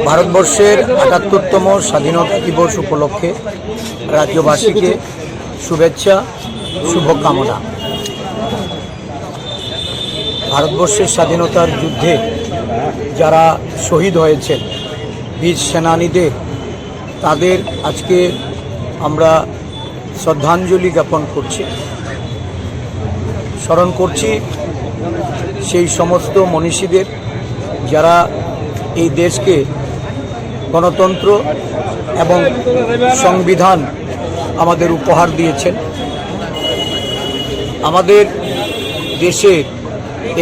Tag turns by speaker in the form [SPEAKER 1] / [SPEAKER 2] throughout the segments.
[SPEAKER 1] ভারতবর্ষের ৭৮তম স্বাধীনতা দিবস উপলক্ষে রাজ্যবাসীকে শুভেচ্ছা শুভকামনা। ভারতবর্ষের স্বাধীনতার যুদ্ধে যারা শহীদ হয়েছেন বীর সেনানীদের, তাদের আজকে আমরা শ্রদ্ধাঞ্জলি জ্ঞাপন করছি, স্মরণ করছি সেই সমস্ত মনীষীদের যারা এই দেশকে গণতন্ত্র এবং সংবিধান আমাদের উপহার দিয়েছেন। আমাদের দেশে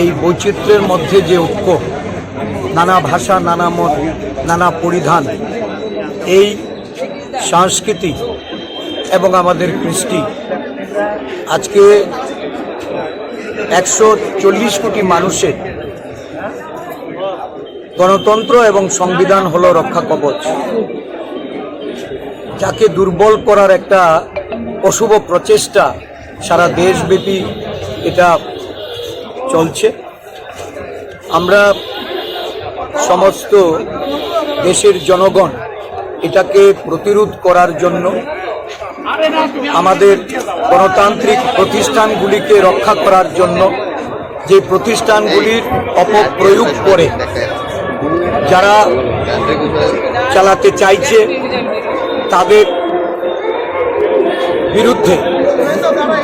[SPEAKER 1] এই বৈচিত্র্যের মধ্যে যে ঐক্য, নানা ভাষা, নানা মত, নানা পরিধান, এই সংস্কৃতি এবং আমাদের কৃষ্টি আজকে ১৪০ কোটি মানুষের গণতন্ত্র এবং সংবিধান হলো রক্ষা কবচ, যাকে দুর্বল করার একটা অশুভ প্রচেষ্টা সারা দেশব্যাপী এটা চলছে। আমরা সমস্ত দেশের জনগণ এটাকে প্রতিরোধ করার জন্য, আমাদের গণতান্ত্রিক প্রতিষ্ঠানগুলিকে রক্ষা করার জন্য, যে প্রতিষ্ঠানগুলির অপপ্রয়োগ করে যারা চালাতে চাইছে তাদের বিরুদ্ধে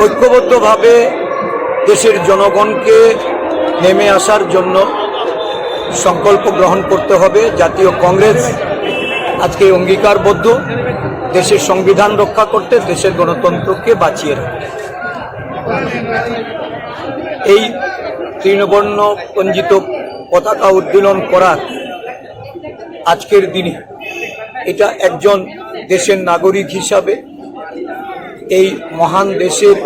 [SPEAKER 1] ঐক্যবদ্ধভাবে দেশের জনগণকে নেমে আসার জন্য সংকল্প গ্রহণ করতে হবে। জাতীয় কংগ্রেস আজকে অঙ্গীকারবদ্ধ দেশের সংবিধান রক্ষা করতে, দেশের গণতন্ত্রকে বাঁচিয়ে রাখতে। এই তৃণবর্ণ পঞ্জিত পতাকা উত্তোলন করার আজকের দিনে এটা একজন দেশের নাগরিক হিসাবে এই মহান দেশের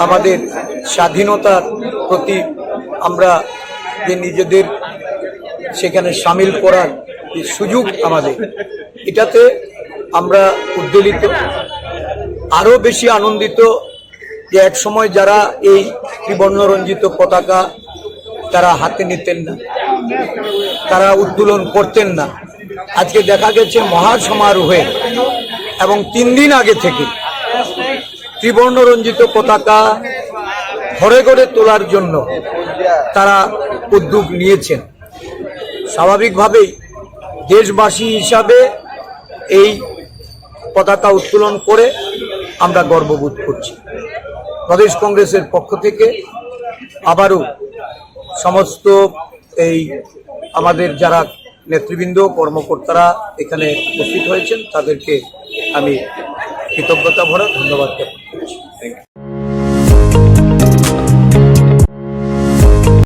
[SPEAKER 1] আমাদের স্বাধীনতার প্রতি আমরা যে নিজেদের সেখানে সামিল করার যে সুযোগ আমাদের, এটাতে আমরা উদ্বেলিত, আরও বেশি আনন্দিত যে এক সময় যারা এই ত্রিবর্ণরঞ্জিত পতাকা তারা হাতে নিতেন না, তারা উত্তোলন করতেন না, আজকে দেখা গেছে মহাসমারোহে এবং 3 দিন আগে থেকে ত্রিবর্ণরঞ্জিত পতাকা ঘরে ঘরে তোলার জন্য তারা উদ্যোগ নিয়েছেন। স্বাভাবিকভাবেই দেশবাসী হিসাবে এই পতাকা উত্তোলন করে আমরা গর্ববোধ করছি। প্রদেশ কংগ্রেসের পক্ষ থেকে আবারও সমস্ত এই আমাদের যারা নেতৃবৃন্দ, কর্মকর্তারা এখানে উপস্থিত হয়েছেন তাদেরকে আমি কৃতজ্ঞতা ভরা ধন্যবাদ জ্ঞাপন